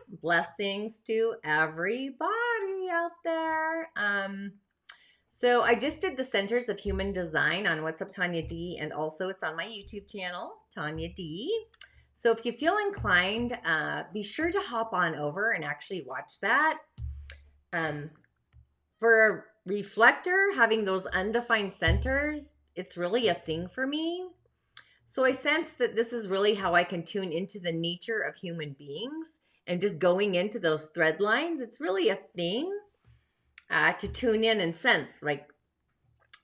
Blessings to everybody out there. So I just did the Centers of Human Design on What's Up Tonya Dee, and also it's on my YouTube channel, Tonya Dee. So if you feel inclined, be sure to hop on over and actually watch that. For a reflector, having those undefined centers, it's really a thing for me. So I sense that this is really how I can tune into the nature of human beings, and just going into those thread lines. It's really a thing to tune in and sense, like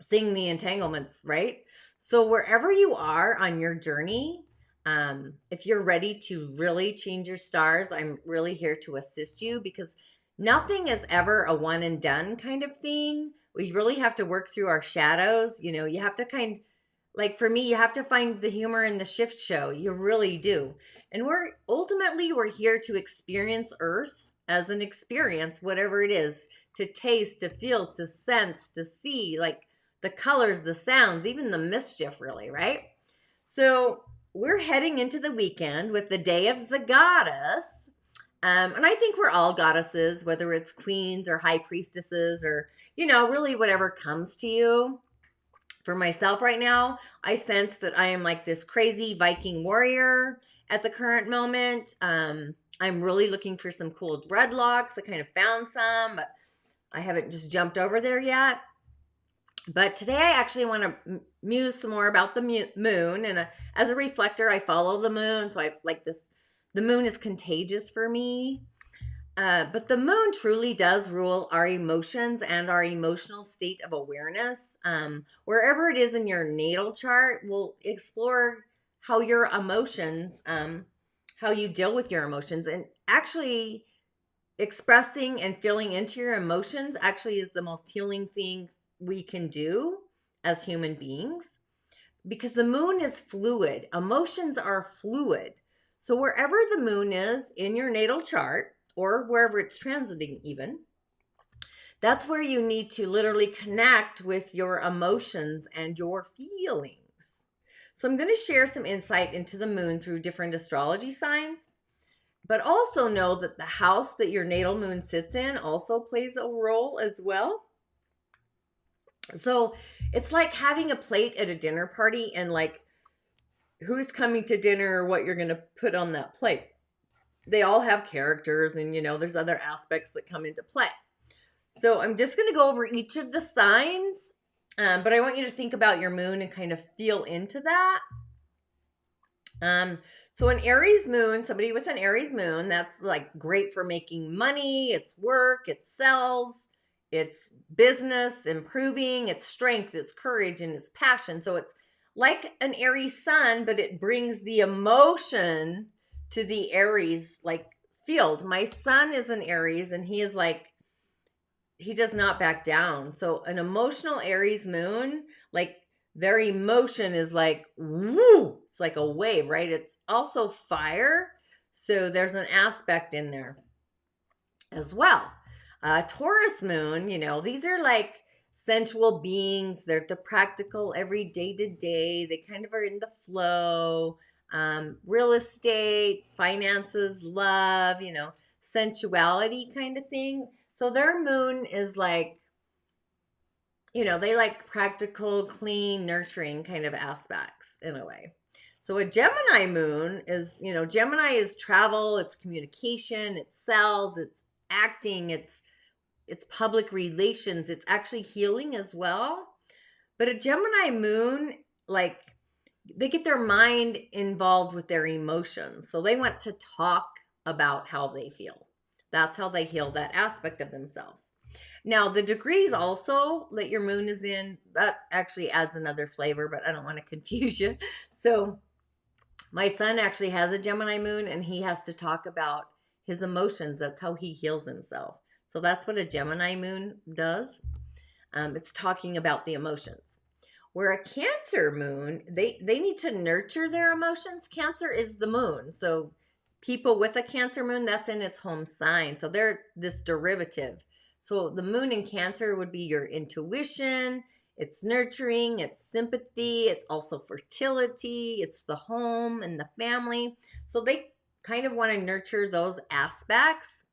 seeing the entanglements, right? So wherever you are on your journey, if you're ready to really change your stars, I'm really here to assist you, because nothing is ever a one and done kind of thing. We really have to work through our shadows. You have to like for me, you have to find the humor in the shift show. You really do. And we're here to experience Earth as an experience, whatever it is, to taste, to feel, to sense, to see, like the colors, the sounds, even the mischief, really, right? So we're heading into the weekend with the Day of the Goddess. And I think we're all goddesses, whether it's queens or high priestesses or, really whatever comes to you. For myself right now, I sense that I am like this crazy Viking warrior at the current moment. I'm really looking for some cool dreadlocks. I kind of found some, but I haven't just jumped over there yet. But today I actually want to muse some more about the moon. And as a reflector, I follow the moon. So I like this. The moon is contagious for me. But the moon truly does rule our emotions and our emotional state of awareness. Wherever it is in your natal chart, we'll explore how your emotions, how you deal with your emotions, and actually expressing and feeling into your emotions actually is the most healing thing we can do as human beings, because the moon is fluid. Emotions are fluid. So wherever the moon is in your natal chart, or wherever it's transiting even, that's where you need to literally connect with your emotions and your feelings. So I'm going to share some insight into the moon through different astrology signs, but also know that the house that your natal moon sits in also plays a role as well. So it's like having a plate at a dinner party, and like who's coming to dinner or what you're going to put on that plate. They all have characters, and there's other aspects that come into play. So I'm just going to go over each of the signs, but I want you to think about your moon and kind of feel into that. So an Aries moon, somebody with an Aries moon, that's like great for making money. It's work, it's sales, it's business, improving, it's strength, it's courage, and it's passion. So it's like an Aries sun, but it brings the emotion to the Aries like field. My son is an Aries, and he is like, he does not back down. So an emotional Aries moon, like their emotion is like, woo, it's like a wave, right? It's also fire. So there's an aspect in there as well. Taurus moon, these are like sensual beings. They're the practical, every day to day. They kind of are in the flow. Real estate, finances, love, sensuality kind of thing. So their moon is like, they like practical, clean, nurturing kind of aspects in a way. So a Gemini moon is, Gemini is travel, it's communication, it's sales, it's acting, it's public relations, it's actually healing as well. But a Gemini moon, like, they get their mind involved with their emotions. So they want to talk about how they feel. That's how they heal that aspect of themselves. Now, the degrees also that your moon is in, that actually adds another flavor, but I don't want to confuse you. So my son actually has a Gemini moon, and he has to talk about his emotions. That's how he heals himself. So that's what a Gemini moon does. It's talking about the emotions. Where a Cancer moon, they need to nurture their emotions. Cancer is the moon. So people with a Cancer moon, that's in its home sign. So they're this derivative. So the moon in Cancer would be your intuition. It's nurturing, it's sympathy, it's also fertility, it's the home and the family. So they kind of want to nurture those aspects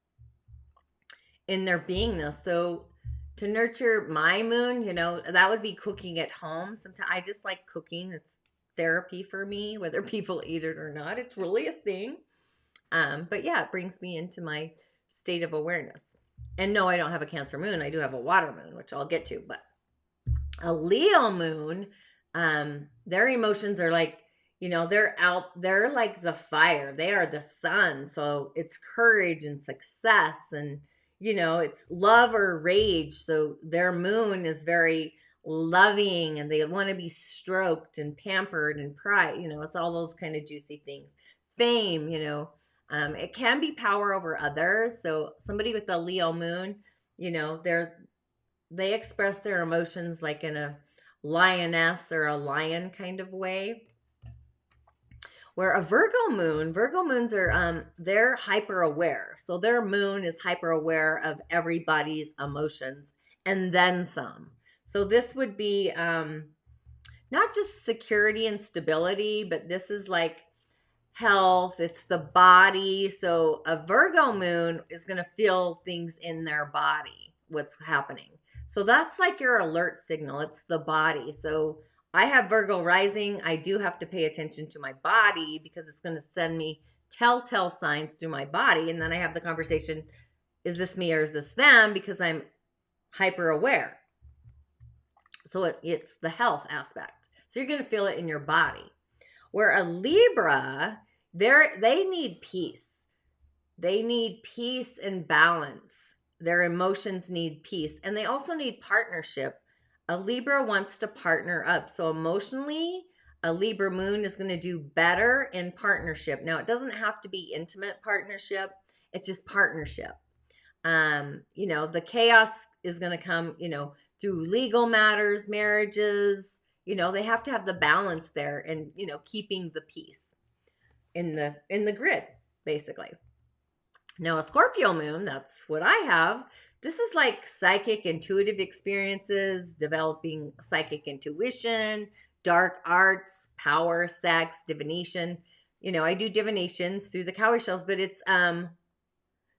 in their beingness. So to nurture my moon, that would be cooking at home. Sometimes I just like cooking. It's therapy for me, whether people eat it or not. It's really a thing. But yeah, it brings me into my state of awareness. And no, I don't have a Cancer moon. I do have a water moon, which I'll get to. But a Leo moon, their emotions are like, they're like the fire. They are the sun. So it's courage and success, and it's love or rage. So their moon is very loving, and they want to be stroked and pampered and pride. It's all those kind of juicy things. Fame, it can be power over others. So somebody with a Leo moon, they express their emotions like in a lioness or a lion kind of way. Where a Virgo moons are, they're hyper aware. So their moon is hyper aware of everybody's emotions and then some. So this would be not just security and stability, but this is like health. It's the body. So a Virgo moon is going to feel things in their body, what's happening. So that's like your alert signal. It's the body. So I have Virgo rising. I do have to pay attention to my body because it's going to send me telltale signs through my body. And then I have the conversation, is this me or is this them? Because I'm hyper aware. So it's the health aspect. So you're going to feel it in your body. Where a Libra, they need peace. They need peace and balance. Their emotions need peace. And they also need partnership. A Libra wants to partner up. So emotionally, a Libra moon is going to do better in partnership. Now, it doesn't have to be intimate partnership. It's just partnership. The chaos is going to come, through legal matters, marriages. They have to have the balance there and, keeping the peace in the grid, basically. Now, a Scorpio moon, that's what I have. This is like psychic intuitive experiences, developing psychic intuition, dark arts, power, sex, divination. I do divinations through the cowrie shells, but it's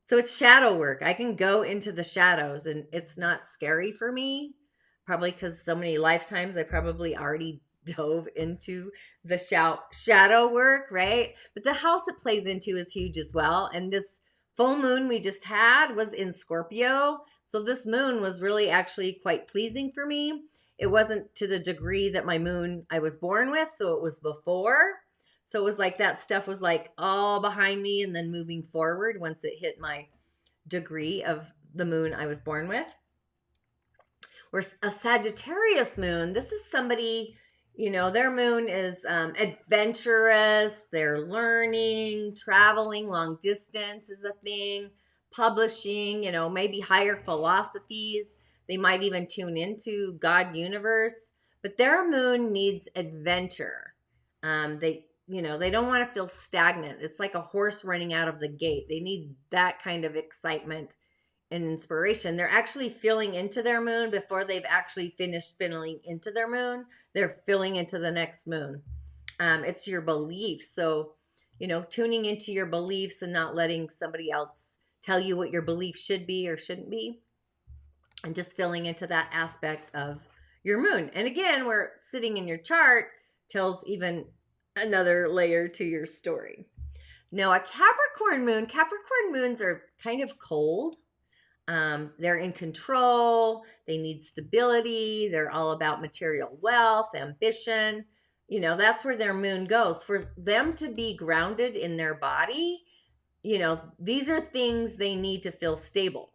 so it's shadow work. I can go into the shadows and it's not scary for me. Probably because so many lifetimes I probably already dove into the shadow work, right? But the house it plays into is huge as well. And this full moon we just had was in Scorpio. So this moon was really actually quite pleasing for me. It wasn't to the degree that my moon I was born with. So it was before. So it was like that stuff was like all behind me and then moving forward once it hit my degree of the moon I was born with. Where a Sagittarius moon, this is somebody, their moon is adventurous. They're learning, traveling, long distance is a thing, publishing, maybe higher philosophies. They might even tune into God universe, but their moon needs adventure. They don't want to feel stagnant. It's like a horse running out of the gate. They need that kind of excitement and inspiration. They're actually filling into their moon before they've actually finished filling into their moon. They're filling into the next moon. It's your beliefs. So, tuning into your beliefs and not letting somebody else tell you what your belief should be or shouldn't be. And just filling into that aspect of your moon. And again, where sitting in your chart tells even another layer to your story. Now, a Capricorn moons are kind of cold. They're in control. They need stability. They're all about material wealth, ambition. That's where their moon goes. For them to be grounded in their body, these are things they need to feel stable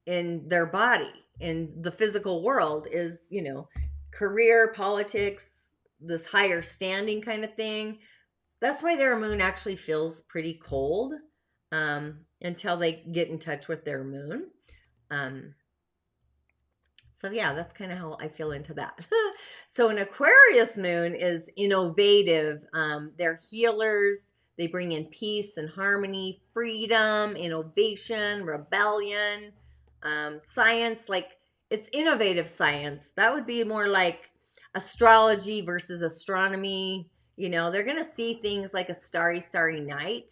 in their body. In the physical world is, career, politics, this higher standing kind of thing. That's why their moon actually feels pretty cold. Until they get in touch with their moon. So yeah, that's kind of how I feel into that. So an Aquarius moon is innovative. They're healers. They bring in peace and harmony, freedom, innovation, rebellion, science. Like it's innovative science. That would be more like astrology versus astronomy. They're going to see things like a starry night.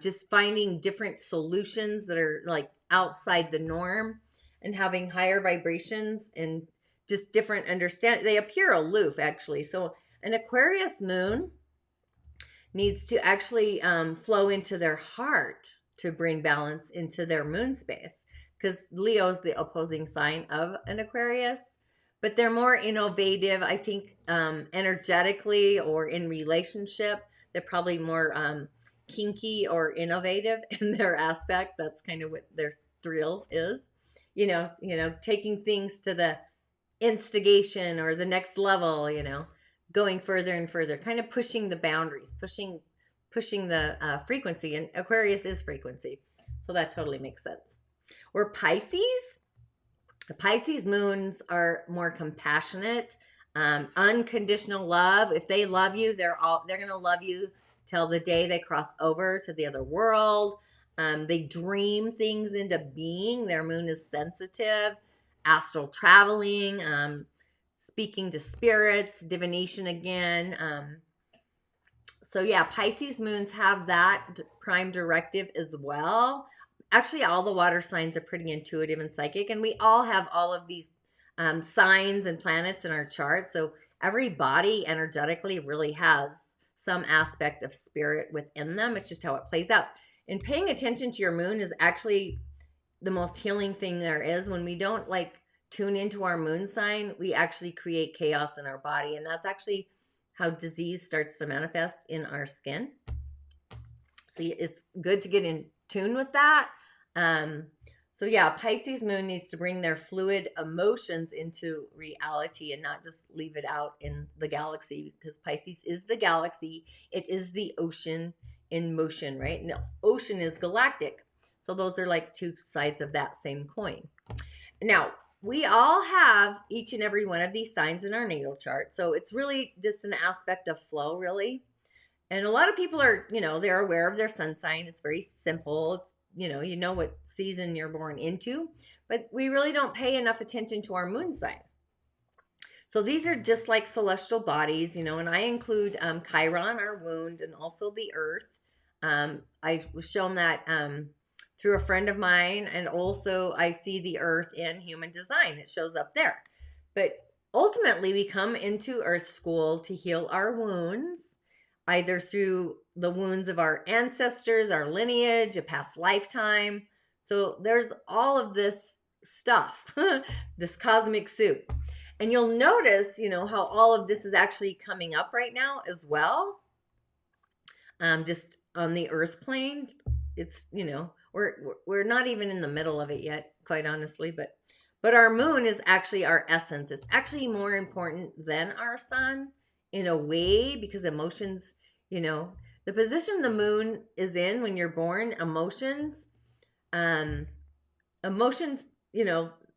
just finding different solutions that are like outside the norm and having higher vibrations and just different understand. They appear aloof actually. So an Aquarius moon needs to actually flow into their heart to bring balance into their moon space, because Leo is the opposing sign of an Aquarius, but they're more innovative, I think, energetically or in relationship. They're probably more kinky or innovative in their aspect. That's kind of what their thrill is. Taking things to the instigation or the next level, going further and further, kind of pushing the boundaries, pushing the frequency. And Aquarius is frequency, so that totally makes sense. We're Pisces. The Pisces moons are more compassionate, unconditional love. If they love you, they're going to love you till the day they cross over to the other world. They dream things into being. Their moon is sensitive, astral traveling, speaking to spirits, divination again. So yeah, Pisces moons have that prime directive as well. Actually, all the water signs are pretty intuitive and psychic, and we all have all of these signs and planets in our chart. So every body energetically really has some aspect of spirit within them. It's just how it plays out. And paying attention to your moon is actually the most healing thing there is. When we don't tune into our moon sign, we actually create chaos in our body. And that's actually how disease starts to manifest in our skin. So it's good to get in tune with that. So yeah, Pisces moon needs to bring their fluid emotions into reality and not just leave it out in the galaxy, because Pisces is the galaxy. It is the ocean in motion, right? And the ocean is galactic. So those are like two sides of that same coin. Now, we all have each and every one of these signs in our natal chart. So it's really just an aspect of flow, really. And a lot of people are, they're aware of their sun sign. It's very simple. It's, you know what season you're born into, but we really don't pay enough attention to our moon sign. So these are just like celestial bodies, and I include Chiron, our wound, and also the earth. I was shown that through a friend of mine, and also I see the earth in human design. It shows up there. But ultimately, we come into earth school to heal our wounds, either through the wounds of our ancestors, our lineage, a past lifetime. So there's all of this stuff, this cosmic soup. And you'll notice, how all of this is actually coming up right now as well. Just on the earth plane, it's, we're not even in the middle of it yet, quite honestly, but our moon is actually our essence. It's actually more important than our sun in a way, because emotions, the position the moon is in when you're born, emotions,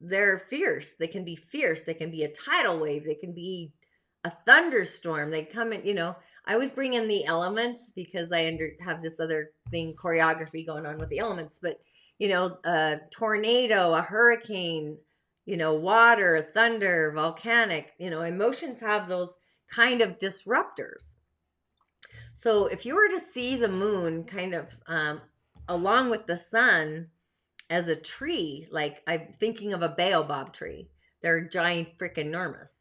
they're fierce. They can be fierce. They can be a tidal wave. They can be a thunderstorm. They come in, I always bring in the elements because I have this other thing, choreography going on with the elements, but, a tornado, a hurricane, water, thunder, volcanic, emotions have those kind of disruptors. So if you were to see the moon kind of along with the sun as a tree, like I'm thinking of a baobab tree, they're giant, freaking enormous.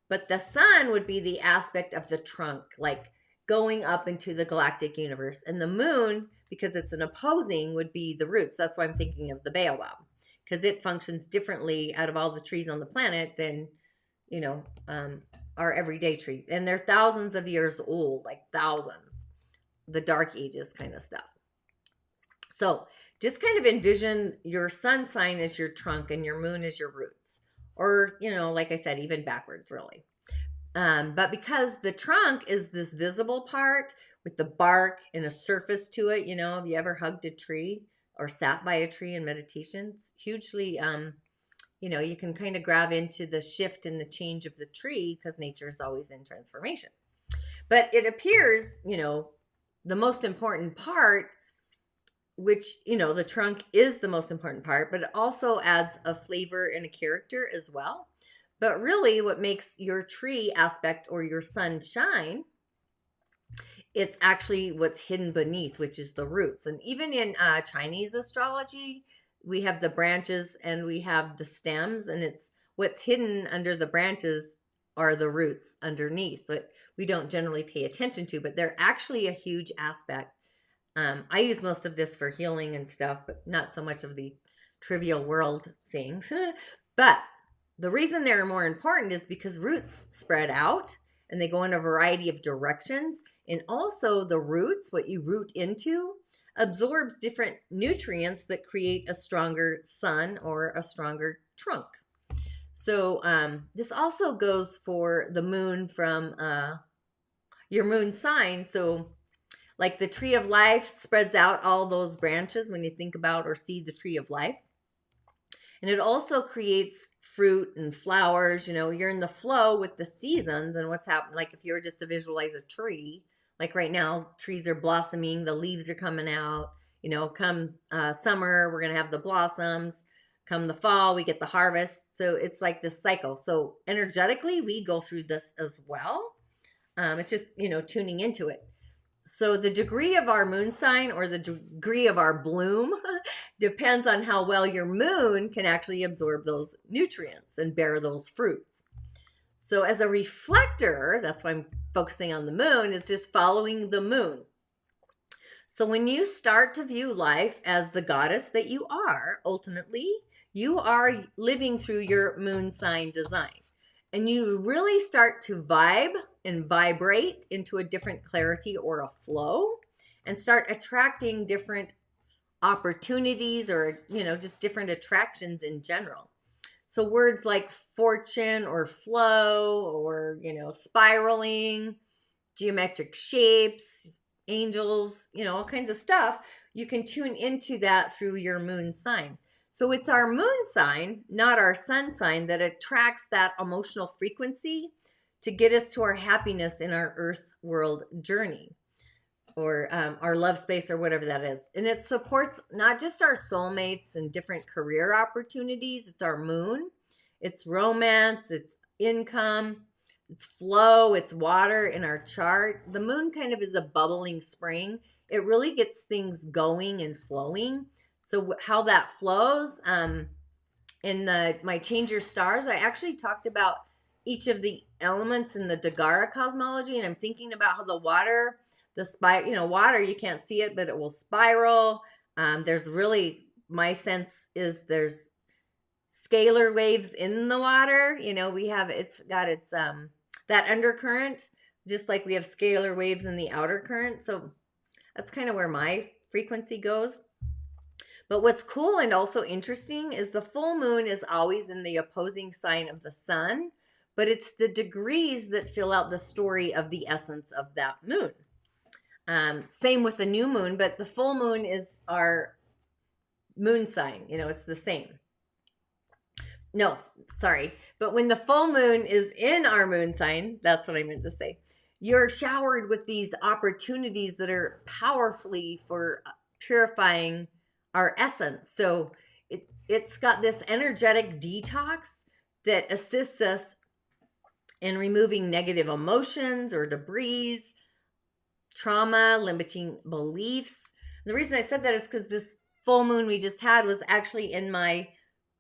But the sun would be the aspect of the trunk, like going up into the galactic universe. And the moon, because it's an opposing, would be the roots. That's why I'm thinking of the baobab, because it functions differently out of all the trees on the planet than, our everyday tree. And they're thousands of years old, like thousands, the dark ages kind of stuff. So just kind of envision your sun sign as your trunk and your moon as your roots. Or, like I said, even backwards, really. But because the trunk is this visible part with the bark and a surface to it, have you ever hugged a tree or sat by a tree in meditation? It's hugely, you can kind of grab into the shift and the change of the tree, because nature is always in transformation. But it appears, the most important part, which, the trunk is the most important part, but it also adds a flavor and a character as well. But really what makes your tree aspect or your sun shine it's actually what's hidden beneath, which is the roots. And even in Chinese astrology, we have the branches and we have the stems, and it's what's hidden under the branches are the roots underneath, but we don't generally pay attention to, but they're actually a huge aspect. I use most of this for healing and stuff, but not so much of the trivial world things. But the reason they're more important is because roots spread out and they go in a variety of directions. And also the roots, what you root into, absorbs different nutrients that create a stronger sun or a stronger trunk. So this also goes for the moon from your moon sign. So like the tree of life spreads out all those branches when you think about or see the tree of life. And it also creates fruit and flowers. You know, you're in the flow with the seasons and what's happening. Like if you were just to visualize a tree, like right now, trees are blossoming, the leaves are coming out. You know, come summer, we're going to have the blossoms. Come the fall, we get the harvest. So it's like this cycle. So energetically, we go through this as well. It's just, you know, tuning into it. So the degree of our moon sign or the degree of our bloom depends on how well your moon can actually absorb those nutrients and bear those fruits. So as a reflector, that's why I'm focusing on the moon, is just following the moon. So when you start to view life as the goddess that you are, ultimately, you are living through your moon sign design. And you really start to vibe and vibrate into a different clarity or a flow and start attracting different opportunities or, you know, just different attractions in general. So words like fortune or flow or, you know, spiraling, geometric shapes, angels, you know, all kinds of stuff, you can tune into that through your moon sign. So it's our moon sign, not our sun sign, that attracts that emotional frequency to get us to our happiness in our earth world journey or our love space or whatever that is. And it supports not just our soulmates and different career opportunities. It's our moon. It's romance. It's income. It's flow. It's water in our chart. The moon kind of is a bubbling spring. It really gets things going and flowing. So how that flows, in my Change Your Stars, I actually talked about each of the elements in the Dagara cosmology, and I'm thinking about how the water, water, you can't see it, but it will spiral. There's really, my sense is there's scalar waves in the water. You know, it's got its, that undercurrent, just like we have scalar waves in the outer current. So that's kind of where my frequency goes. But what's cool and also interesting is the full moon is always in the opposing sign of the sun, but it's the degrees that fill out the story of the essence of that moon. Same with the new moon, but the full moon is our moon sign. You know, it's the same. No, sorry. But when the full moon is in our moon sign, that's what I meant to say. You're showered with these opportunities that are powerfully for purifying our essence. So it's got this energetic detox that assists us in removing negative emotions or debris, trauma, limiting beliefs. And the reason I said that is because this full moon we just had was actually in my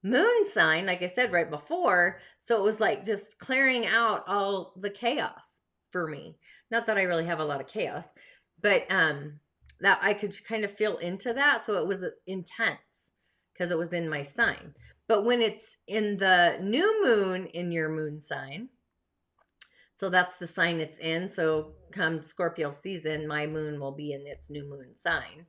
moon sign, like I said right before. So it was like just clearing out all the chaos for me. Not that I really have a lot of chaos, but that I could kind of feel into that. So it was intense because it was in my sign. But when it's in the new moon in your moon sign, so that's the sign it's in. So come Scorpio season, my moon will be in its new moon sign.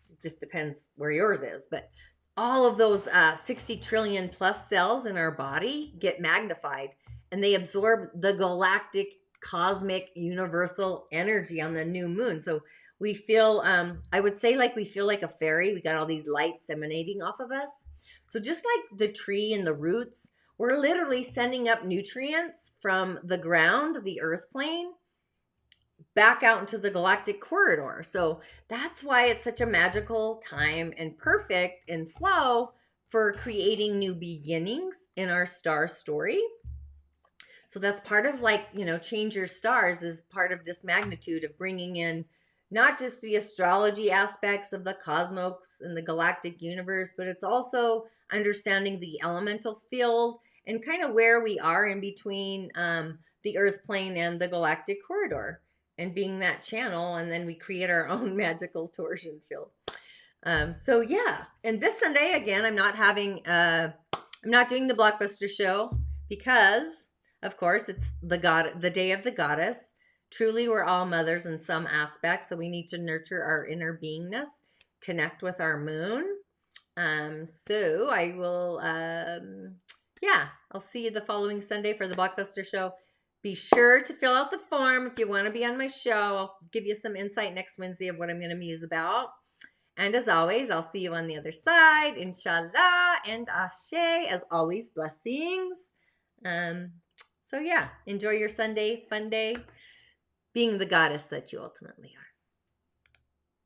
It just depends where yours is. But all of those 60 trillion plus cells in our body get magnified and they absorb the galactic, cosmic, universal energy on the new moon. So we feel, I would say like we feel like a fairy. We got all these lights emanating off of us. So just like the tree and the roots, we're literally sending up nutrients from the ground, the earth plane, back out into the galactic corridor. So that's why it's such a magical time and perfect in flow for creating new beginnings in our star story. So that's part of, like, Change Your Stars is part of this magnitude of bringing in not just the astrology aspects of the cosmos and the galactic universe, but it's also understanding the elemental field and kind of where we are in between the earth plane and the galactic corridor, and being that channel. And then we create our own magical torsion field. So yeah, and this Sunday again, I'm not doing the Blockbuster show because, of course, it's the day of the goddess. Truly, we're all mothers in some aspects, so we need to nurture our inner beingness, connect with our moon. So I will, I'll see you the following Sunday for the Blockbuster show. Be sure to fill out the form if you want to be on my show. I'll give you some insight next Wednesday of what I'm going to muse about. And as always, I'll see you on the other side. InSHalla and Ashe. As always, blessings. So yeah, enjoy your Sunday, fun day, being the goddess that you ultimately are.